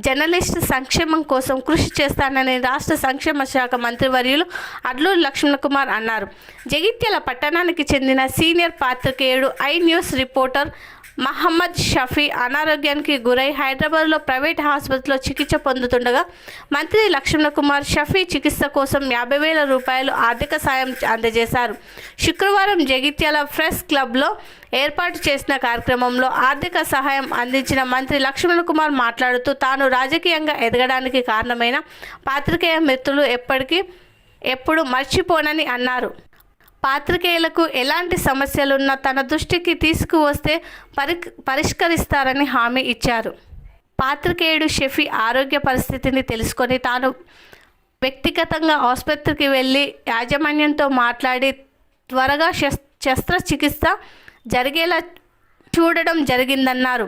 Journalist సంక్షేమం కోసం కృషి చేస్తానని రాష్ట్ర సంక్షేమ శాఖ మంత్రివర్యులు అడ్లూరి లక్ష్మణ్ కుమార్ అన్నారు. జగిత్యాల పట్టణానికి చెందిన సీనియర్ పాత్రికేయుడు I news reporter Mohammed Shafi అనారోగ్యానికి గురై హైదరాబాద్లో ప్రైవేట్ ఆసుపత్రిలో చికిత్స పొందుతుండగా మంత్రి లక్ష్మణ్ కుమార్ షఫీ చికిత్స కోసం 50,000 రూపాయలు ఆర్థిక సాయం అందజేశారు. శుక్రవారం జగిత్యాల ప్రెస్ క్లబ్లో ఏర్పాటు చేసిన కార్యక్రమంలో ఆర్థిక సహాయం అందించిన మంత్రి లక్ష్మణ్ కుమార్ మాట్లాడుతూ తాను రాజకీయంగా ఎదగడానికి కారణమైన పాత్రికేయ మిత్రులు ఎప్పుడు మర్చిపోనని అన్నారు. పాత్రికేయులకు ఎలాంటి సమస్యలున్నా తన దృష్టికి తీసుకువస్తే పరిష్కరిస్తారని హామీ ఇచ్చారు. పాత్రికేయుడు షఫీ ఆరోగ్య పరిస్థితిని తెలుసుకొని తాను వ్యక్తిగతంగా ఆసుపత్రికి వెళ్ళి యాజమాన్యంతో మాట్లాడి త్వరగా శస్త్రచికిత్స జరిగేలా చూడడం జరిగిందన్నారు.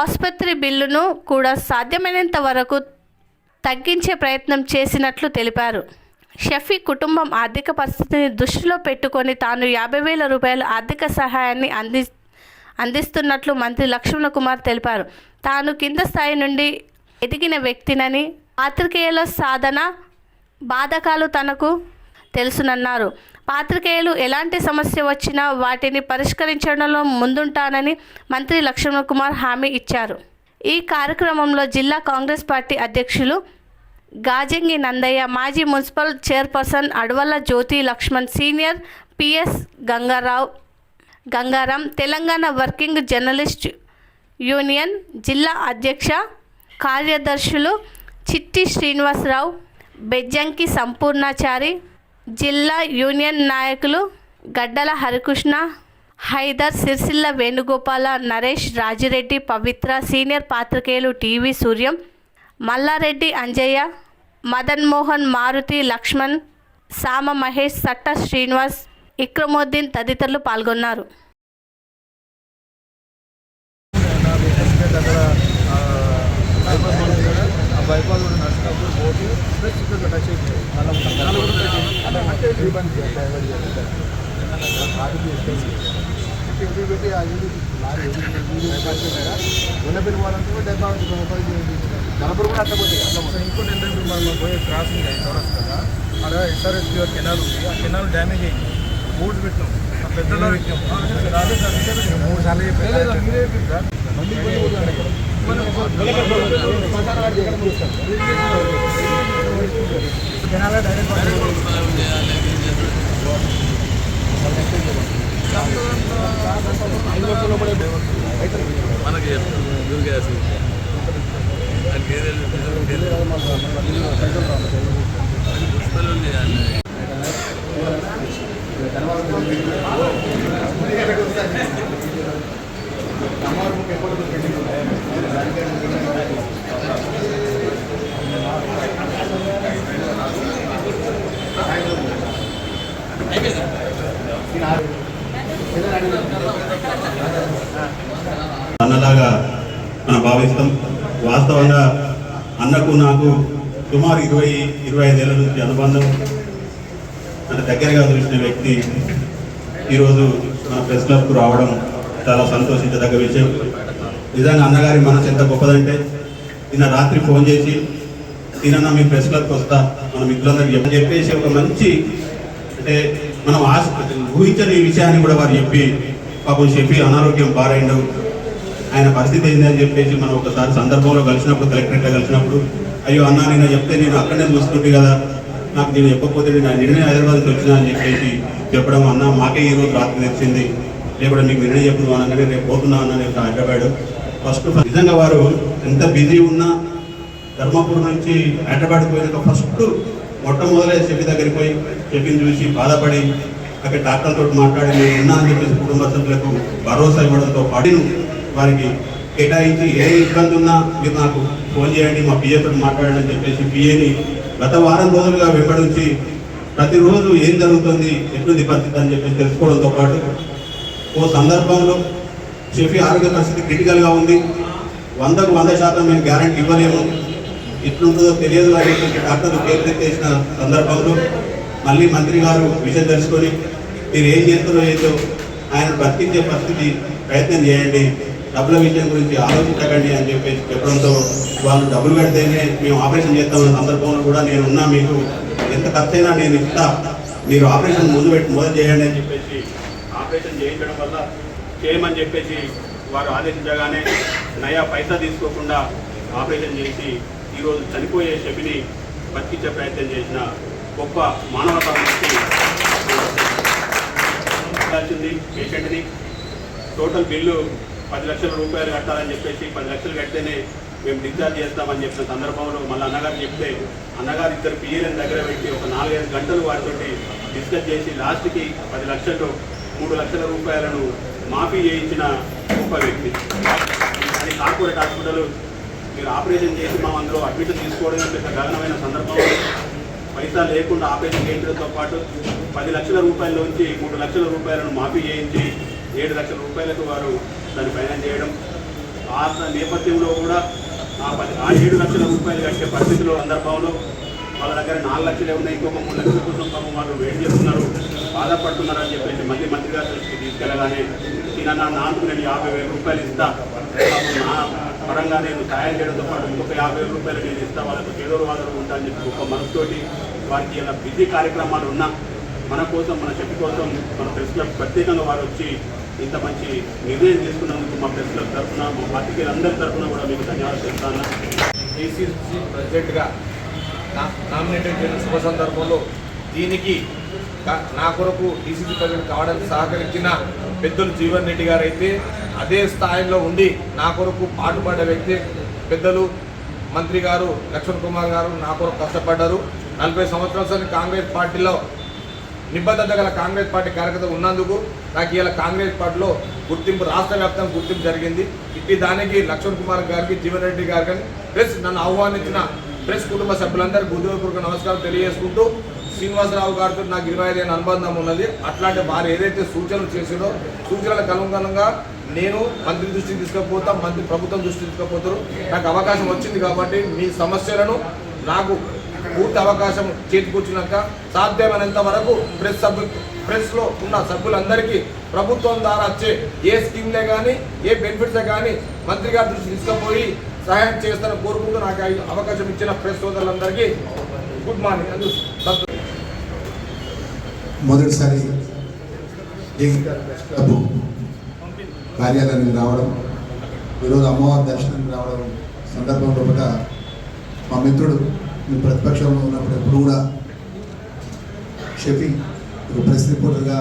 ఆసుపత్రి బిల్లును కూడా సాధ్యమైనంత వరకు తగ్గించే ప్రయత్నం చేసినట్లు తెలిపారు. షఫీ కుటుంబం ఆర్థిక పరిస్థితిని దృష్టిలో పెట్టుకొని తాను 50,000 రూపాయల ఆర్థిక సహాయాన్ని అందిస్తున్నట్లు మంత్రి లక్ష్మణ్ కుమార్ తెలిపారు. తాను కింద స్థాయి నుండి ఎదిగిన వ్యక్తినని పాత్రికేయుల సాధన బాధకాలు తనకు తెలుసునన్నారు. పాత్రికేయులు ఎలాంటి సమస్య వచ్చినా వాటిని పరిష్కరించడంలో ముందుంటానని మంత్రి లక్ష్మణ్ కుమార్ హామీ ఇచ్చారు. ఈ కార్యక్రమంలో జిల్లా కాంగ్రెస్ పార్టీ అధ్యక్షులు గాజంగి నందయ్య, మాజీ municipal chairperson Adavalla Jyothi Lakshman, senior PS Gangaram, Telangana working journalist union జిల్లా అధ్యక్ష కార్యదర్శులు చిట్టి శ్రీనివాసరావు, బెజ్జంకి సంపూర్ణాచారి, జిల్లా యూనియన్ నాయకులు గడ్డల హరికృష్ణ, హైదర్, సిరిసిల్ల వేణుగోపాల, నరేష్, రాజిరెడ్డి, పవిత్ర, సీనియర్ పాత్రికేయులు టీవీ సూర్యం, మల్లారెడ్డి అంజయ్య, మదన్ మోహన్, మారుతి, లక్ష్మణ్, సామ మహేష్, సట్ట శ్రీనివాస్, ఇక్రముద్దీన్ తదితరులు పాల్గొన్నారు. నలుగురు కూడా అట్టపోతే ఇంకోటి ఏంటంటే మనం పోయే క్రాసింగ్ అయ్యి చౌరస్తాగా అక్కడ ఎస్ఆర్ఎస్ కెనాల్ ఉంది. ఆ కెనాల్ డ్యామేజ్ అయ్యింది. బోర్డు పెట్టినాం, ఆ పెద్దలో పెట్టినాం. రాలేదు సార్, 3 సార్లు చెప్పారు. మీరే సార్ కెనాల్ డైరెక్ట్ మనకి అన్నలాగా మనం భావిస్తాం. వాస్తవంగా అన్నకు నాకు సుమారు 20-25 ఏళ్ళ నుంచి అనుబంధం. అంటే దగ్గరగా చూసిన వ్యక్తి ఈరోజు మన ప్రెస్ క్లబ్కు రావడం చాలా సంతోషించదగ్గ విషయం. నిజంగా అన్నగారి మనసు ఎంత గొప్పదంటే నిన్న రాత్రి ఫోన్ చేసి తినన్న మీ ప్రెస్ క్లబ్కి వస్తా మన మిత్రులందరికీ చెప్పేసి ఒక మంచి అంటే మనం ఊహించని విషయాన్ని కూడా వారు చెప్పి పాపం షఫీ అనారోగ్యం బారైండు, ఆయన పరిస్థితి ఏందని చెప్పేసి మనం ఒకసారి సందర్భంలో కలిసినప్పుడు కలెక్టరేట్లో కలిసినప్పుడు అయ్యో అన్న నేను చెప్తే నేను అక్కడనే చూస్తుంటే కదా, నాకు నేను చెప్పకపోతే నేను నిన్ననే హైదరాబాద్కి వచ్చినా అని చెప్పేసి చెప్పడం. అన్న మాకే ఈరోజు రాత్రి తెలిసింది, లేకపోతే మీకు నిర్ణయం చెప్పు అనగానే రేపు పోతున్నా అన్న నేను హైదరాబాద్. ఫస్ట్ నిజంగా వారు ఎంత బిజీ ఉన్నా ధర్మపురం నుంచి హైదరాబాద్ పోయినాక ఫస్ట్ మొట్టమొదలే షఫీ దగ్గరికి పోయి షఫీని చూసి బాధపడి అక్కడ డాక్టర్తో మాట్లాడి నేను ఉన్నా అని చెప్పేసి కుటుంబ సభ్యులకు భరోసా ఇవ్వడంతో పాటు వారికి కేటాయించి ఏ ఇబ్బంది ఉన్నా మీరు నాకు ఫోన్ చేయండి, మా పిఏతో మాట్లాడండి అని చెప్పేసి పిఏని గత వారం రోజులుగా వెంబడించి ప్రతిరోజు ఏం జరుగుతుంది, ఎటువంటి పరిస్థితి అని చెప్పేసి తెలుసుకోవడంతో పాటు ఓ సందర్భంలో షఫీ ఆరోగ్య పరిస్థితి క్రిటికల్గా ఉంది, 100% మేము గ్యారంటీ ఇవ్వలేము, ఎట్లుంటుందో తెలియదు అని డాక్టర్లు కేంద్రీకరించిన సందర్భంలో మళ్ళీ మంత్రి గారు విషయం తెలుసుకొని మీరు ఏం చేస్తారో ఏంటో ఆయన బతికించే పరిస్థితి ప్రయత్నం చేయండి, డబ్బుల విషయం గురించి ఆలోచించకండి అని చెప్పేసి చెప్పడంతో వాళ్ళు డబ్బులు కడితేనే మేము ఆపరేషన్ చేస్తామన్న సందర్భంలో కూడా నేను ఉన్నా, మీకు ఎంత ఖర్చైనా నేను ఇస్తా, మీరు ఆపరేషన్ మొదలు చేయండి అని చెప్పేసి ఆపరేషన్ చేయించడం వల్ల చేయమని చెప్పేసి వారు ఆదేశించగానే నయా పైసా తీసుకోకుండా ఆపరేషన్ చేసి ఈరోజు చనిపోయే షెఫిని బతికించే ప్రయత్నం చేసిన గొప్ప మానవతానికి వచ్చింది. పేషెంట్ని టోటల్ బిల్లు 10 లక్షల రూపాయలు కట్టాలని చెప్పేసి 10 లక్షలు కడితేనే మేము డిశ్చార్జ్ చేస్తామని చెప్పిన సందర్భంలో మళ్ళీ అన్నగారు చెప్తే అన్నగారు ఇద్దరు పిఎల్ఎన్ దగ్గర పెట్టి ఒక 4-5 గంటలు వారితో డిస్కస్ చేసి లాస్ట్కి 10 లక్షలు 3 లక్షల రూపాయలను మాఫీ చేయించిన గొప్ప వ్యక్తి. అది కార్పొరేట్ హాస్పిటల్ మీరు ఆపరేషన్ చేసి మా అందులో అడ్మిషన్ తీసుకోవడం పెద్ద గగనమైన సందర్భంలో పైసా లేకుండా ఆపరేషన్ చేయించడంతో పాటు 10 లక్షల రూపాయలలోంచి 3 లక్షల రూపాయలను మాఫీ చేయించి 7 లక్షల రూపాయలకు వారు దాన్ని ఫైనాన్స్ చేయడం. ఆ నేపథ్యంలో కూడా ఆ 7 లక్షల రూపాయలు కట్టే పరిస్థితిలో సందర్భంలో వాళ్ళ దగ్గర 4 లక్షలే ఉన్నాయి, ఇంకొక 3 లక్షల కోసం పాపం వాళ్ళు వెయిట్ చేస్తున్నారు, బాధపడుతున్నారు అని చెప్పేసి మళ్ళీ మంత్రి గారి దృష్టికి తీసుకెళ్ళగానే నాకు నేను 50,000 రూపాయలు ఇస్తా, నా పరంగా నేను సహాయం చేయడంతో పాటు ఇంకొక 50,000 రూపాయలు నేను ఇస్తా, వాళ్ళకు చేదోడు వాదోడు ఉంటా అని చెప్పి గొప్ప మనసుతోటి వారికి ఇలా బిజీ కార్యక్రమాలు ఉన్నా మన కోసం, మన శక్తి కోసం మన ప్రెస్ క్లబ్ ప్రత్యేకంగా వారు వచ్చి ఇంత మంచి నిర్ణయం తీసుకున్నందుకు మా ప్రెస్ క్లబ్ తరఫున, మా పార్టీలందరి తరఫున కూడా మీకు ధన్యవాదాలు చెప్తాను. ఏసీసీ ప్రెసిడెంట్గా నామినేటెడ్ చేసిన శుభ సందర్భంలో దీనికి నా కొరకు డీసీసీ ప్రెసిడెంట్ కావడానికి సహకరించిన పెద్దలు జీవన్ రెడ్డి గారు అయితే అదే స్థాయిలో ఉండి నా కొరకు పాటుపడ్డ వ్యక్తి పెద్దలు మంత్రి గారు లక్ష్మణ్ కుమార్ గారు నా కొరకు కష్టపడ్డారు. 40 సంవత్సరాల కాంగ్రెస్ పార్టీలో నిబద్ధత గల కాంగ్రెస్ పార్టీ కార్యకర్త ఉన్నందుకు నాకు ఇలా కాంగ్రెస్ పార్టీలో గుర్తింపు, రాష్ట్ర వ్యాప్తంగా గుర్తింపు జరిగింది. ఇట్టి దానికి లక్ష్మణ్ కుమార్ గారికి, జీవన్ రెడ్డి గారికి, ప్లస్ నన్ను ఆహ్వానించిన ప్రెస్ కుటుంబ సభ్యులందరికీ హృదయపూర్వక నమస్కారం తెలియజేసుకుంటూ, శ్రీనివాసరావు గారితో నాకు 25 ఏళ్ళ అనుబంధం ఉన్నది. అట్లాంటి వారు ఏదైతే సూచనలు చేసిందో సూచనలకు అనుగుణంగా నేను మంత్రి దృష్టికి తీసుకుపోతాం, మంత్రి ప్రభుత్వం దృష్టికి తీసుకుపోతారు. నాకు అవకాశం వచ్చింది కాబట్టి మీ సమస్యలను నాకు పూర్తి అవకాశం చేతికొచ్చినాక సాధ్యమైనంత వరకు ప్రెస్లో ఉన్న సభ్యులందరికీ ప్రభుత్వం ద్వారా వచ్చే ఏ స్కీమ్లే కానీ ఏ బెనిఫిట్సే కానీ మంత్రి గారి దృష్టి తీసుకుపోయి సహాయం చేస్తారని కోరుకుంటూ నాకు అవకాశం ఇచ్చిన ప్రెస్ సోదరులందరికీ గుడ్ మార్నింగ్. మొదటిసారి కార్యాలయానికి రావడం, ఈరోజు అమ్మవారి దర్శనానికి రావడం సందర్భంలో కూడా మా మిత్రుడు మీ ప్రతిపక్షంలో ఉన్నప్పుడు ఎప్పుడు కూడా షఫీ ఒక ప్రెస్ రిపోర్టర్గా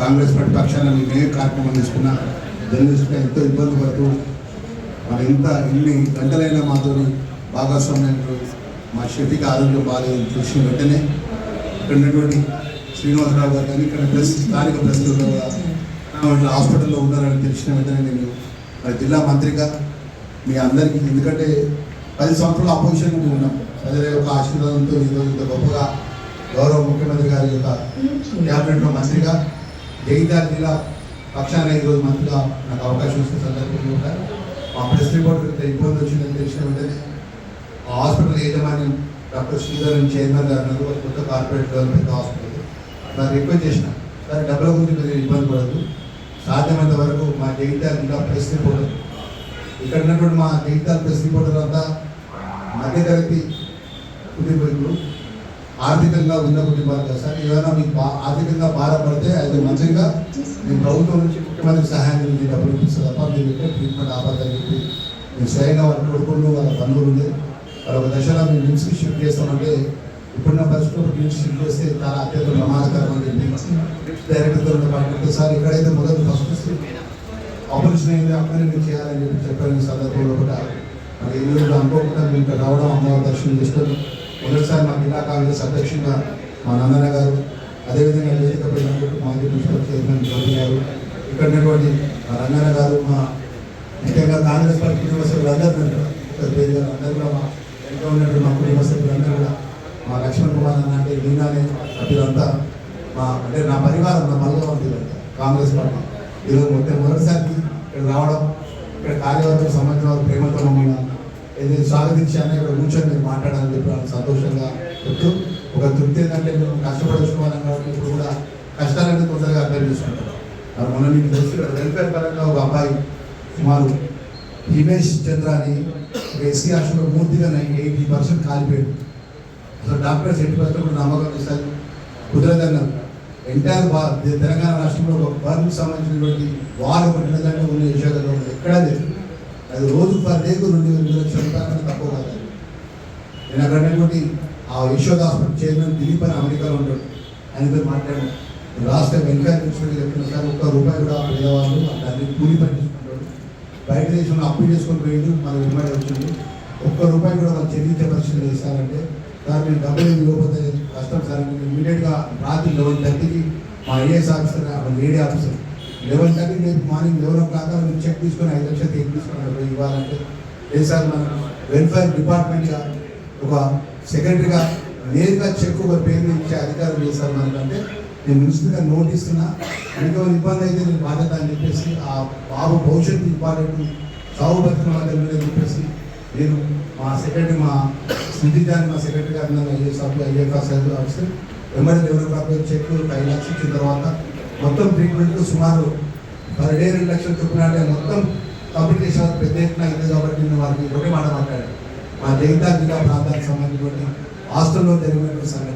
కాంగ్రెస్ పార్టీ పక్షాన మేము ఏ కార్యక్రమం తీసుకున్నా జర్నలిస్ట్గా ఎంతో ఇబ్బంది పడుతూ మరి ఇన్ని గంటలైనా మాతో భాగస్వామ్యంలో మా షఫీకి ఆరోగ్యం బాగాలేదు చూసిన వెంటనే ఇక్కడ ఉన్నటువంటి శ్రీనివాసరావు గారు కానీ ఇక్కడ స్థానిక ప్రెస్లో హాస్పిటల్లో ఉన్నారని తెలిసిన వెంటనే నేను మరి జిల్లా మంత్రిగా మీ అందరికీ, ఎందుకంటే 10 సంవత్సరాల అపోజిషన్ ఉన్నాం, ప్రజల యొక్క ఆశీర్వాదంతో ఈరోజు ఇంత గొప్పగా గౌరవ ముఖ్యమంత్రి గారి యొక్క క్యాబినెట్లో మంత్రిగా జగిత్యాల జిల్లా పక్షాన ఈరోజు మంత్రిగా నాకు అవకాశం ఇచ్చిన సందర్భంలో కూడా మా ప్రెస్ రిపోర్ట్ ఇంత ఇబ్బంది వచ్చిందని తెలిసిన వెంటనే ఆ హాస్పిటల్ యాజమాన్యం డాక్టర్ శ్రీధర్ చైర్మన్ గారు కొత్త కార్పొరేట్ డెవలప్మెంట్ హాస్పిటల్ దాన్ని రిక్వెస్ట్ చేసిన, దాని డబ్బుల గురించి మీరు ఇబ్బంది పడదు, సాధ్యమైనంత వరకు మా జగిత్యాల జిల్లా ప్రెస్ రిపోర్టర్ ఇక్కడ ఉన్నటువంటి మా జగిత్యాల ప్రెస్ రిపోర్టర్ అంతా మధ్యతరగతి కుటుంబీకులు, ఆర్థికంగా ఉన్న కుటుంబాలు కదా సార్. ఏమైనా మీకు ఆర్థికంగా బాధపడితే అది మంచిగా నేను ప్రభుత్వం నుంచి ముఖ్యమంత్రి సహాయం నుంచి డబ్బులు ఇప్పిస్తే తప్ప మీరు ట్రీట్మెంట్ ఆపదని చెప్పి నేను స్వయంగా వాళ్ళ కొడుకులు వాళ్ళ బంధువులు ఉండే వాళ్ళ ఒక దశలో మేము నిమ్స్కి షిఫ్ట్ చేస్తామంటే ఇప్పుడున్న పరిస్థితుల్లో నిమ్స్ షిఫ్ట్ చేస్తే చాలా అత్యంత ప్రమాదకరం అని చెప్పి డైరెక్టర్తో ఉన్న సార్ ఇక్కడైతే మొదలు ఫస్ట్ ఆపరేషన్ అయింది అక్కడే మీరు చేయాలని చెప్పి చెప్పిన సందర్భంలో కూడా మరి ఈ రోజు అనుకోకుండా మేము ఇక్కడ రావడం, అమ్మవారి దర్శనం చేసుకొని మొదటిసారి మా జిల్లా కాంగ్రెస్ అధ్యక్షుడిగా మా నాన్న గారు, అదేవిధంగా వేదిక పెట్టినట్టు మాజీ మున్సిపల్ చైర్మన్ గౌరీ గారు, ఇక్కడ ఉన్నటువంటి మా రంగన్న గారు, మా ముఖ్యంగా కాంగ్రెస్ పార్టీ కుటుంబ సభ్యులందరూ అందరూ కూడా మా వెనుక ఉన్నటువంటి మా కుటుంబ సభ్యులందరూ కూడా మా లక్ష్మణ్ కుమార్ అన్న అంటే మీనానే సభ్యులంతా మా అంటే నా పరివారం, నా మల్లవంతులు కాంగ్రెస్ పార్టీ ఈరోజు మొదటిసారి ఇక్కడ రావడం, ఇక్కడ కార్యవర్గం సంబంధించిన వారు ప్రేమతో మమ్మల్ని ఏదైతే స్వాగతించానో ఇక్కడ కూర్చొని మీరు మాట్లాడాలని చెప్పి సంతోషంగా చెప్తూ ఒక తృప్తి ఏంటంటే మేము కష్టపడి చూసుకోవాలని కాబట్టి ఇప్పుడు కూడా కష్టాలన్నీ తొందరగా అర్థం చేసుకుంటాం. మొన్న మీకు తెలుసు వెల్ఫేర్ పరంగా ఒక అబ్బాయి సుమారు హిమేష్ చంద్ర అని ఒక ఎస్సీ హాస్టల్లో పూర్తిగా 80% కాలిపోయాడు. అసలు డాక్టర్స్ 80% కూడా నమ్మకం ఇస్తారు కుదరదన్నారు. ఎంటైర్ తెలంగాణ రాష్ట్రంలో ఒక బర్న్కి సంబంధించినటువంటి వారు ఒకటిదంటే ఉన్న విషయాలు ఎక్కడా లేదు. అది రోజు పర్ డేకు 2 లక్షల రూపాయలు తక్కువ కాదు. నేను అక్కడ ఆ యశోద హాస్పిటల్ చైర్మన్ దిలీప్ అని అమెరికాలో ఉంటాడు. ఆయనతో మాట్లాడాను. రాష్ట్ర వెల్ఫేర్ మినిస్టర్ చెప్పిన సార్ ₹1 కూడా పేదవాళ్ళు దాన్ని కూలి పట్టించుకుంటాడు. బయట దేశంలో అప్పు చేసుకొని పోయిండు, మన విమానం వచ్చింది. ₹1 కూడా వాళ్ళు చెల్లించే పరిస్థితులు ఇస్తారంటే సార్ మీరు డబ్బులు ఏమి ఇవ్వకపోతే కష్టం సార్. ఇమీడియట్గా రాత్రి 11:30కి మా ఐఏఎస్ ఆఫీసర్ లేడీ ఆఫీసర్ 11:30కి రేపు మార్నింగ్ 11 మీరు చెక్ తీసుకొని 5 లక్షలు చెక్ తీసుకొని ఇవ్వాలంటే లేదు సార్ మన వెల్ఫేర్ డిపార్ట్మెంట్గా ఒక సెక్రటరీగా నేరుగా చెక్ ఒక పేరు ఇచ్చే అధికారం చేశారు మనకంటే నేను మున్సిపల్గా నోట్ ఇస్తున్నా. మీకు ఇబ్బంది అయితే నేను బాధ్యత అని చెప్పేసి ఆ బాబు భవిష్యత్తు ఇంపార్టెంట్ సాగు బతుకుల మధ్య అని చెప్పేసి నేను మా సెక్రటరీ మా స్మృతిజాన్ని మా సెక్రటరీ గారిని ఐఏఎస్ ఆఫీసర్ వెంబడి డెవలప్ చెక్ 5 లక్షలు ఇచ్చిన తర్వాత మొత్తం ట్రీట్మెంట్కు సుమారు పర్ డే 2 లక్షలు చొప్పున అంటే మొత్తం కాంపిటీషన్ పెద్ద ఎత్తున అయింది. కాబట్టి నేను వారికి ఒకటే మాట మాట్లాడాను. మా జగిత్యాల జిల్లా ప్రాంతానికి సంబంధించినటువంటి హాస్టల్లో జరిగినటువంటి సంఘటన